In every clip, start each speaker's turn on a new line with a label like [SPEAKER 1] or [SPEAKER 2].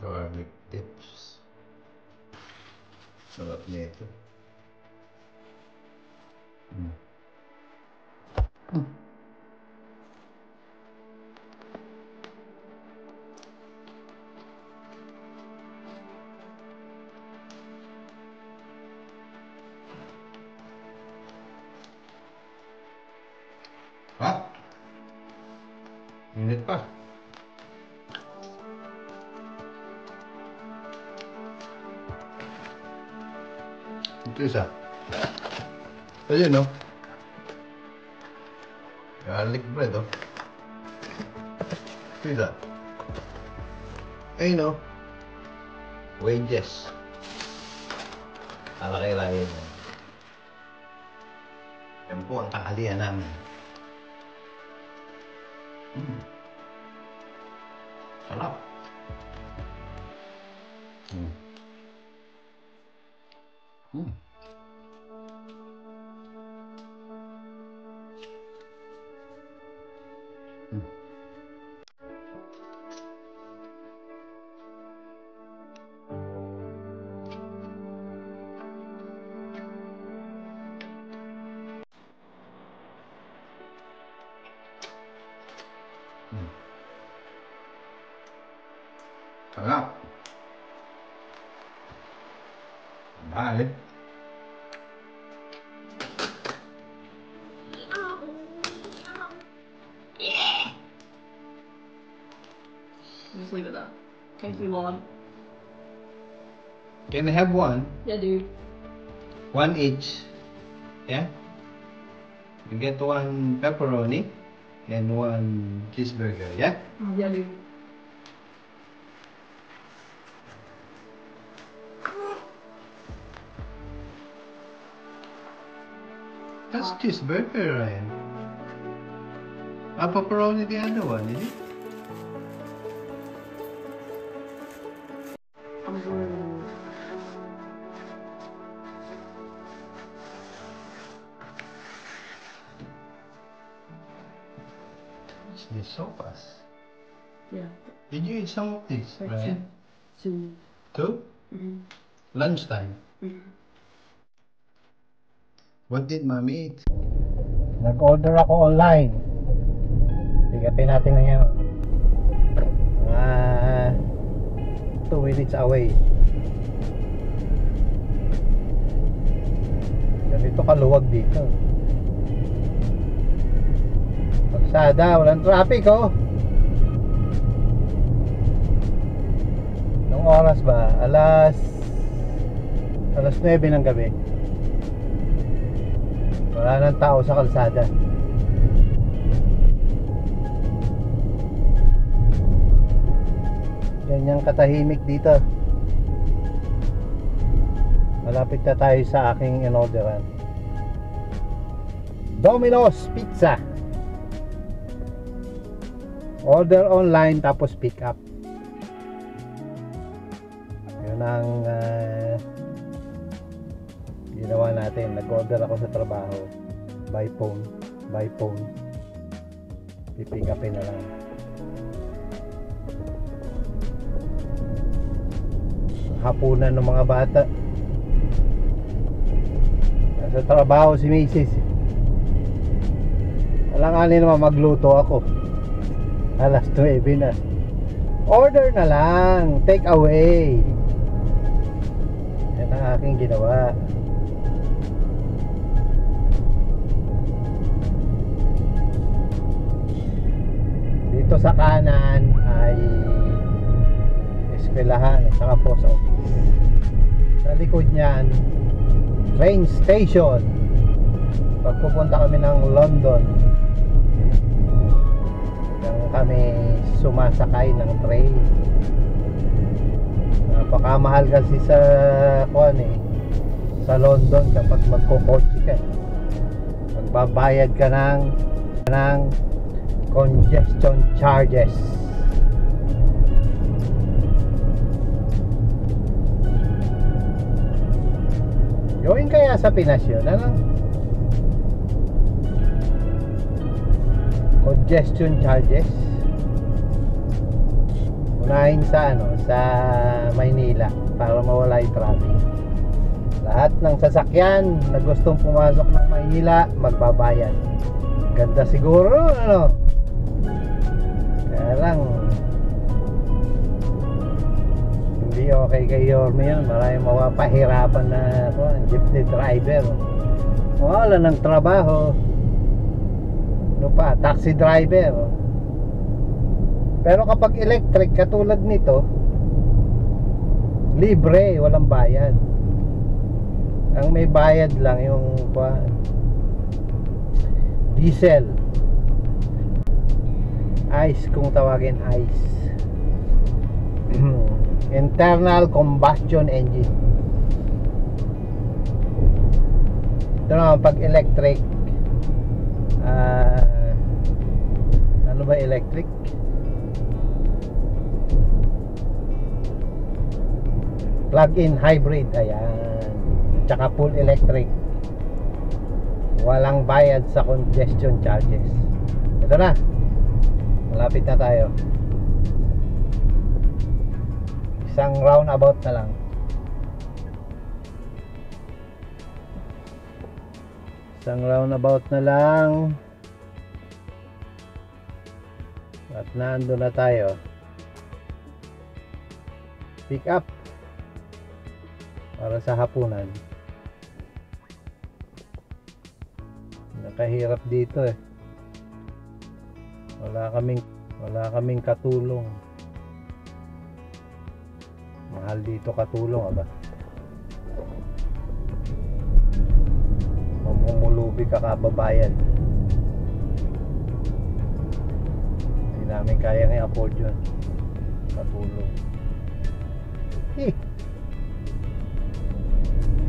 [SPEAKER 1] Garlic tips. Sarap nito. Ha? Init pa. Ito isa. Ayun, no? Garlic bread, oh. See that? Ayun, no? Wages. Alaki-laki yan. Yan po ang tanghalian namin. Sarap. Sarap. Bye.
[SPEAKER 2] Just leave it there. Okay, if you want.
[SPEAKER 1] Can I have one?
[SPEAKER 2] Yeah, dude.
[SPEAKER 1] One each. Yeah? You get one pepperoni and one cheeseburger, yeah?
[SPEAKER 2] Yeah, dude.
[SPEAKER 1] That's cheeseburger, Ryan. Pepperoni the other one, is it? What's this sopas?
[SPEAKER 2] Yeah.
[SPEAKER 1] Did you eat some of this, Ryan?
[SPEAKER 2] Two.
[SPEAKER 1] Two? Lunchtime. What did Mommy eat? Nag-order ako online. Tigapin natin na yan. 2 minutes away. Ganito kaluwag dito. Pagsada, walang traffic, oh. Nung oras ba? Alas 9 ng gabi. Wala nang tao sa kalsada. Ganyang katahimik dito. Malapit na tayo sa aking inorderan. Domino's Pizza. Order online tapos pick up. Yun ang ginawa natin. Nag-order ako sa trabaho by phone. Pipick upin na lang. Hapunan ng mga bata. Nasa trabaho si Mrs. Alanganin naman magluto ako. Alas 9 na. Order na lang. Take away. Yan ang aking ginawa. Dito sa kanan ay eskwelahan at saka post office. Sa likod niyan, train station. Pag pupunta kami ng London, diyan kami sumasakay ng train. Napakamahal kasi sa sa London kapag magkokotse ka. Magbabayad ka ng congestion charges. Gawin kaya sa Pinas yun, ano? congestion charges. Unahin sa sa Maynila para mawala yung traffic. Lahat ng sasakyan na gustong pumasok ng Maynila magbabayad. Ganda siguro, ano? Kaya lang hindi okay kay Yorme yun. Maraming mapapahirapan na jeepney driver. Wala ng trabaho. Ano pa, taxi driver. Pero kapag electric katulad nito, libre, walang bayad. Ang may bayad lang yung diesel, ICE kung tawagin, ICE. Internal combustion engine. Ito naman pag electric, ano ba electric? Plug-in hybrid, ayan. Tsaka full electric. Walang bayad sa congestion charges. Ito na. Malapit na tayo. Isang roundabout na lang. Isang roundabout na lang. At naando na tayo. Pick up para sa hapunan. Nakahirap dito eh. Wala kaming katulong. Mahal dito katulong, aba. Mamumulubi ka kababayan. Hindi namin kayang i-afford yun. Katulong.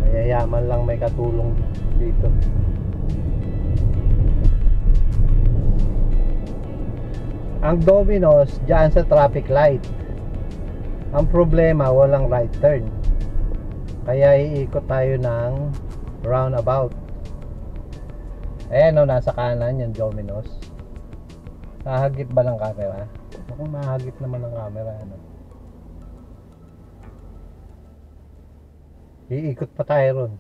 [SPEAKER 1] Mayayaman lang may katulong dito. Ang Domino's dyan sa traffic light. Ang problema, walang right turn. Kaya iikot tayo ng roundabout. Ayan o, nasa kanan yung Domino's. Nahagip ba ng camera? Kung mahagip naman ng camera, ano? Iikot pa tayo ron.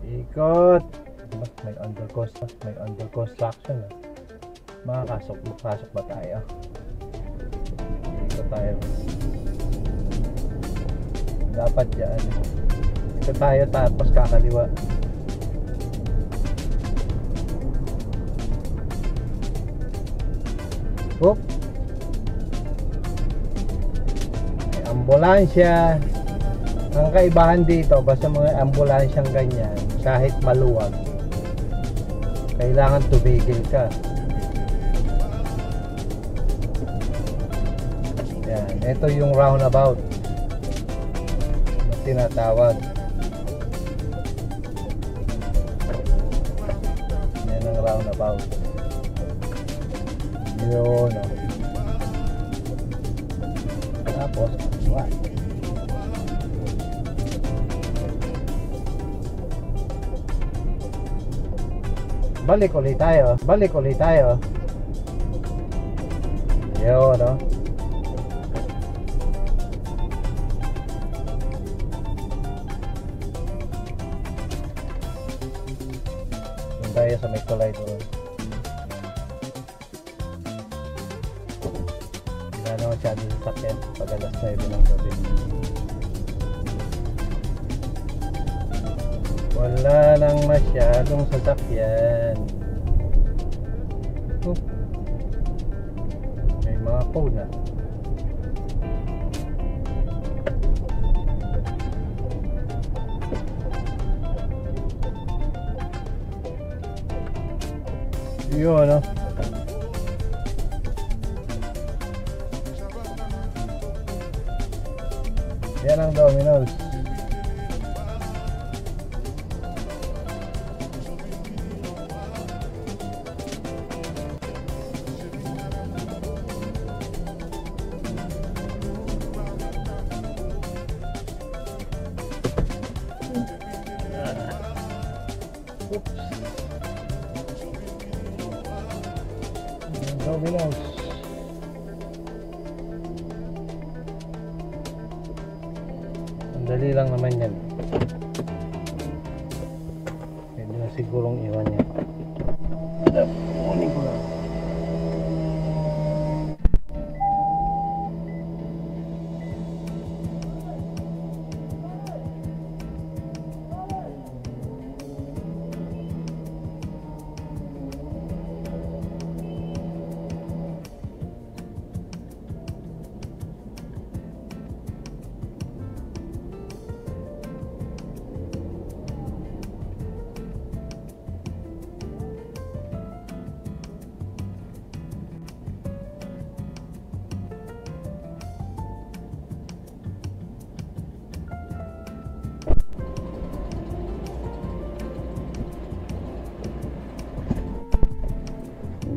[SPEAKER 1] Ikot. May under construction. Makakasok ba tayo? Ikot tayo. Dapat yan. Ikot tayo tapos kakaliwa. Oop. May ambulansya. Ang kaibahan dito, basta mga ambulansyang ganyan, kahit maluwag, kailangan tumigil ka. Yan, ito yung roundabout na tinatawag. Yan ang roundabout. Yun, oh. Tapos, what? Balik ulit tayo. Yun, no? Doon tayo sa may tulay doon. Wala naman masyado sa sakyan pag alas 9 ng gabi. Wala nang masyadong sasakyan. May mga code na. Yun, no? Yan ang Domino's. Oops. Domino's. Dali lang naman yan. Pwede na sigurong iwan yan. Kunin ko lang.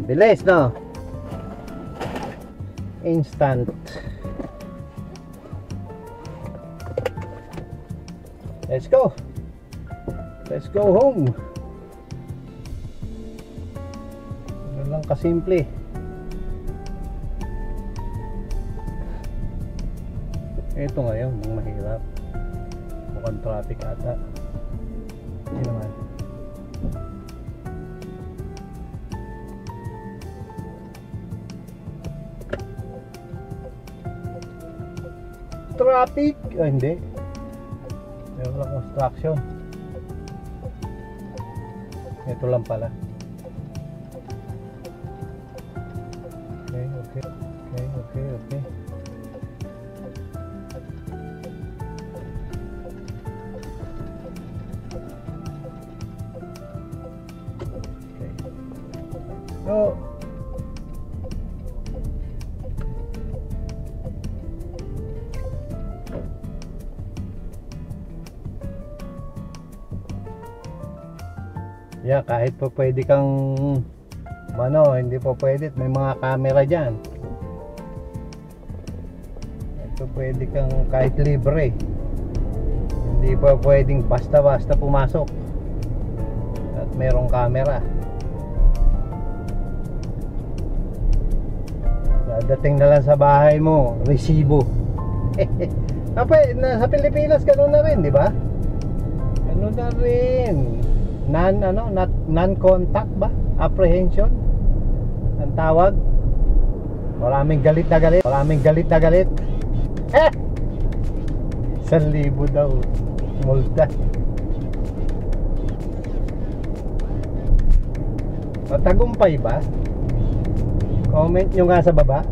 [SPEAKER 1] Bilis, no? Instant. Let's go. Let's go home. Ganun lang kasimple. Ito ngayon, ang mahirap. Mukhang traffic ata. Hindi naman. Traffic? Ah, hindi. Meron lang construction. Ito lang pala. Okay. So, yeah, kahit pa pwede kang hindi pa pwede, may mga camera dyan. Ito pwede kang kahit libre, hindi pa pwedeng basta-basta pumasok at merong camera. Dadating na lang sa bahay mo, resibo. Sa Pilipinas ganun na rin, di ba? Ganun na rin. Non-contact ba? Apprehension ang tawag. Maraming galit na galit. 1,000 daw multa. Matagumpay ba? Comment nyo nga sa baba.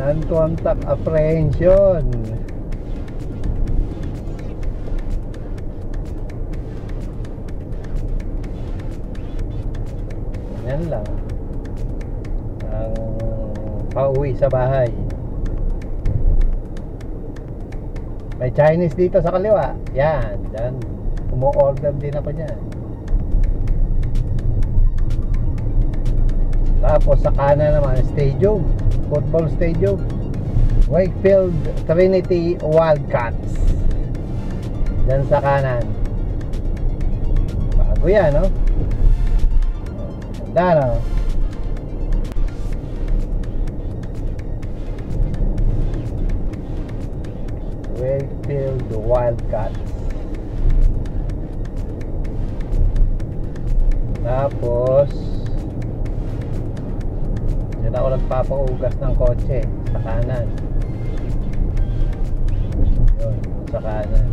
[SPEAKER 1] Non-contact apprehension. Yan lang ang pauwi sa bahay. May Chinese dito sa kaliwa. Yan, dyan. Umu-order din ako dyan. Tapos sa kanan naman, stadium, football stadium, Wakefield Trinity Wildcats. Dyan sa kanan. Bago yan, no? Dano. Wakefield Wildcats. Tapos diyan ako nagpapaugas ng kotse sa kanan. Yun, sa kanan.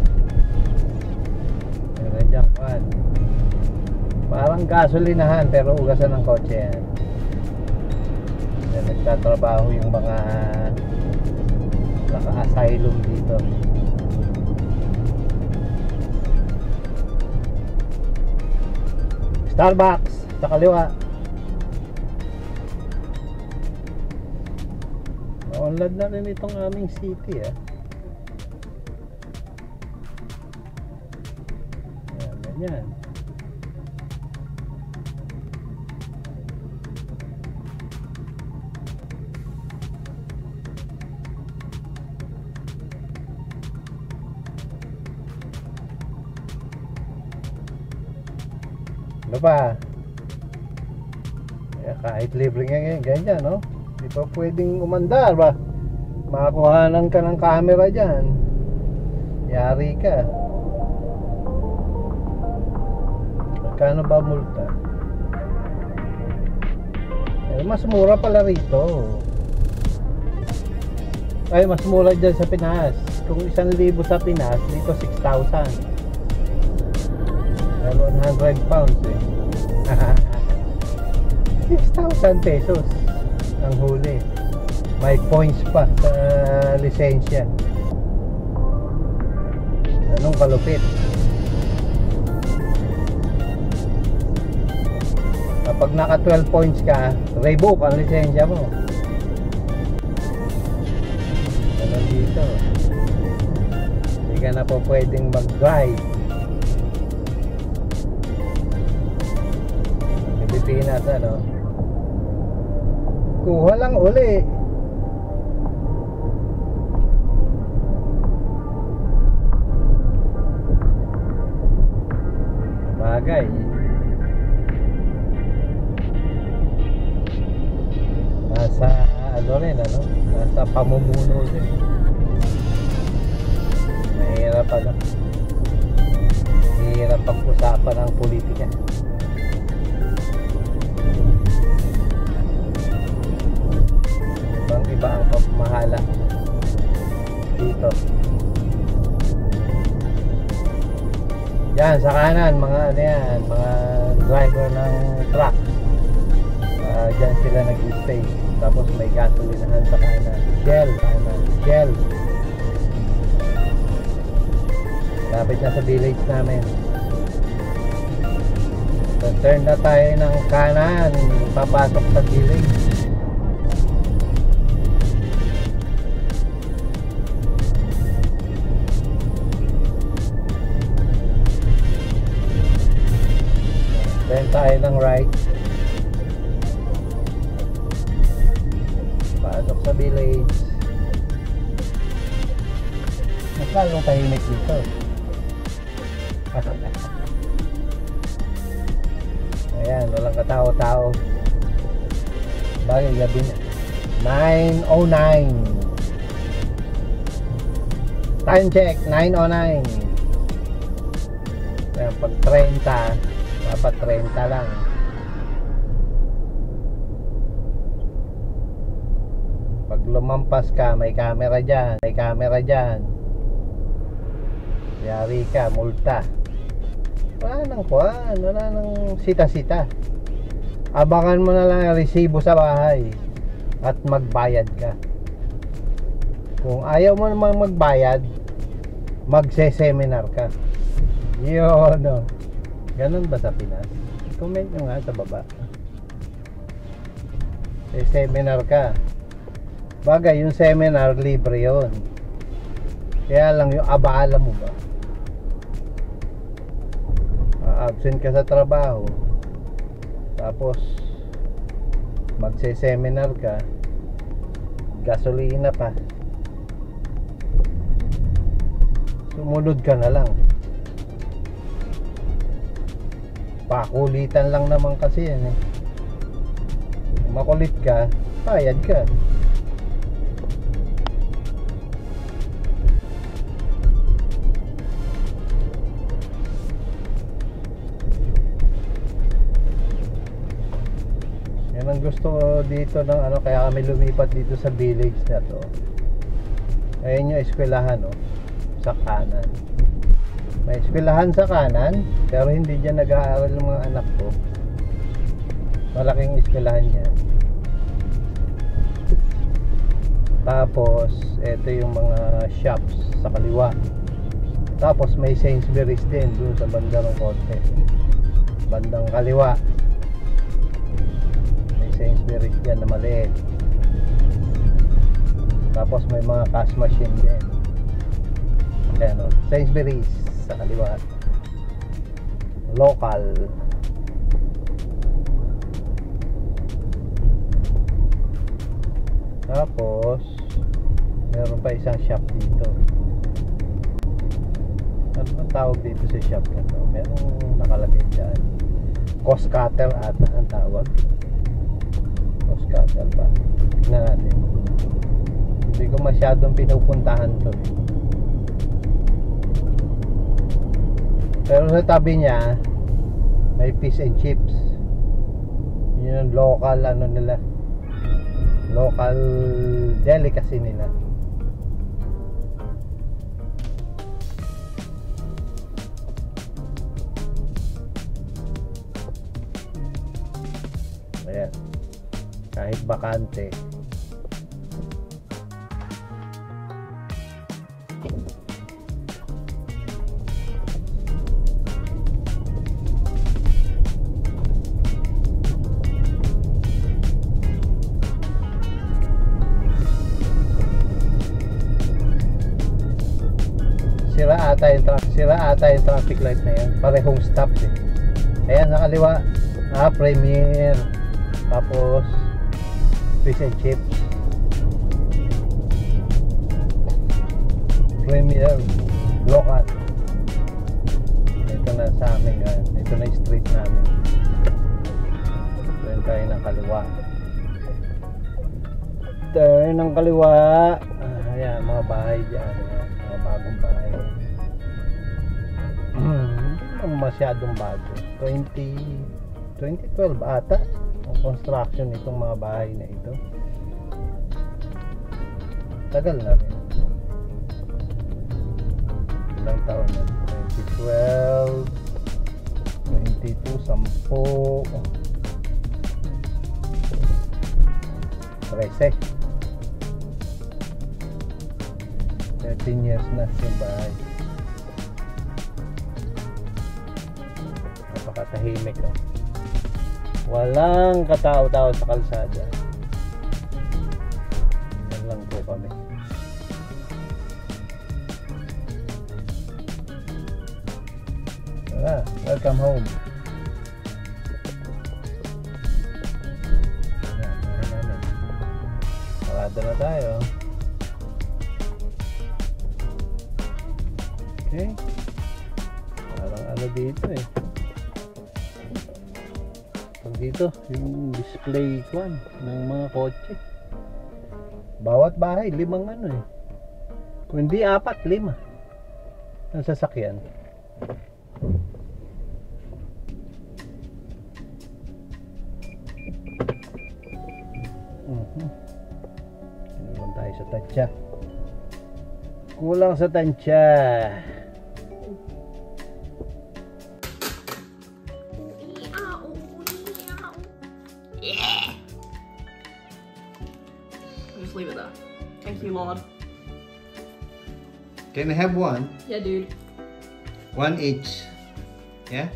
[SPEAKER 1] Meron dyan kan. Parang gasolinahan pero ugasan ng kotse yan. Yan, nagtatrabaho yung mga naka-asylum dito. Starbucks sa kaliwa. Naunlad na rin itong aming city, ah. Yan, ganyan. Ano pa? Kahit libre nga ganyan, no? Di pa pwedeng umandar ba? Makakuhanan ka ng camera dyan, yari ka. Magkano ba multa? Mas mura pala rito. Ay, mas mura dyan sa Pinas. Kung 1,000 sa Pinas, dito 6,000. Pero 100 pounds eh. 6,000 pesos ang huli. May points pa sa lisensya. Anong kalupit? Kapag naka 12 points ka, revoke ang lisensya mo. Ganun dito. Hindi ka na po pwedeng mag-drive. Pilipinas, ano? Kuha lang uli. Bagay. Nasa ano rin, ano? Nasa pamumuno din. Mahirap ano? Mahirap pag-usapan ng politika. Iba ang pamahala dito. Yan sa kanan, mga ano yan, mga driver ng truck. Diyan sila nag-stay. Tapos may gasolinahan sa kanan. Shell, kanan. Shell. Lapit na sa village namin. So, turn na tayo ng kanan. Papasok sa village. Turn tayo ng right. Pasok sa village. Mas lalong tahimik dito. Ayan, walang katao-tao. Bagay gabi na. 9:09. Time check, 9:09. Ayan, pag 30 dapat 30 lang. Pag lumampas ka, may camera dyan. May camera dyan. Yari ka, multa. Wala nang kuhan. Wala nang sita-sita. Abangan mo na lang ang resibo sa bahay at magbayad ka. Kung ayaw mo naman magbayad, magse-seminar ka. Yun, no. Ganun ba sa Pinas? Comment nyo nga sa baba. Seminar ka. Bagay, yung seminar libre yon. Kaya lang yung abala mo ba? Absent ka sa trabaho. Tapos magse-seminar ka. Gasolina pa. Sumunod ka na lang. Pakulitan lang naman kasi yan eh. Kung makulit ka, bayad ka. Yan ang gusto ko dito ng ano, kaya kami lumipat dito sa village na to. Ayun yung eskwelahan, no? Sa kanan. May eskwelahan sa kanan, pero hindi dyan nag-aaral yung mga anak ko. Malaking eskwelahan yan. Tapos ito yung mga shops sa kaliwa. Tapos may Sainsbury's din dun sa bandang konti. Bandang kaliwa may Sainsbury's dyan na maliit. Tapos may mga cash machine din. Ayan o, Sainsbury's sa kaliwa. Local. Tapos meron pa isang shop dito. Ano bang tawag dito sa shop na to? Merong nakalagay dyan, cost cutter ata ang tawag. Cost cutter ba? Tignan natin. Hindi ko masyadong pinupuntahan to eh. Pero sa tabi niya may fish and chips. Yun yung local ano nila, local delicacy nila. Ayan, kahit bakante. Sira ata yung traffic light na yan. Parehong stop eh. Ayan sa kaliwa, Premier, tapos fish and chips. Premier local. Ito na sa amin, ito na yung street namin. Turn tayo ng kaliwa. Turn ng kaliwa. Ayan, mga bahay dyan. Ayan, mga bagong bahay. Masyadong bago. 2012 ata ang construction nitong mga bahay na ito. Tagal na rin. Ilang taon na? 2012, 22, 10, 13. 13 years na yung bahay. Napakatahimik, oh. Walang katao-tao sa kalsada. Yan lang po kami. Welcome home. Parada na tayo. Okay. Parang ano dito eh. Dito yung display kwan ng mga kotse. Bawat bahay 5 ano eh. Kung hindi 4, 5 ang sasakyan. Kulang tayo sa tansya. Kulang sa tansya.
[SPEAKER 2] Just leave it there. Thank you, Lord.
[SPEAKER 1] Can I have one?
[SPEAKER 2] Yeah, dude.
[SPEAKER 1] One each. Yeah?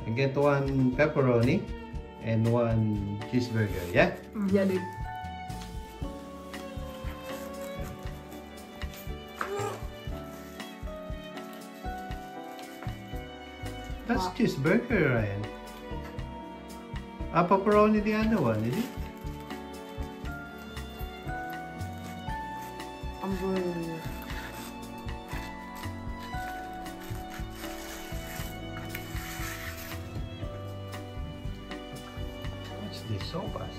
[SPEAKER 1] I get 1 pepperoni and 1 cheeseburger. Yeah?
[SPEAKER 2] Yeah, dude.
[SPEAKER 1] That's cheeseburger, Ryan. Pepperoni the other one, is it?
[SPEAKER 2] I'm going.
[SPEAKER 1] What's this? Sopas?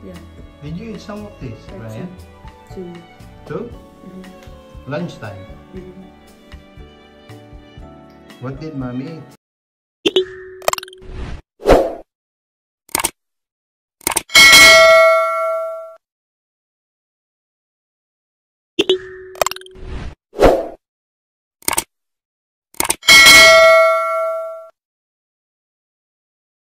[SPEAKER 2] Yeah.
[SPEAKER 1] Did you eat some of this, Ryan?
[SPEAKER 2] 2.
[SPEAKER 1] 2? Lunchtime. What did Mommy eat?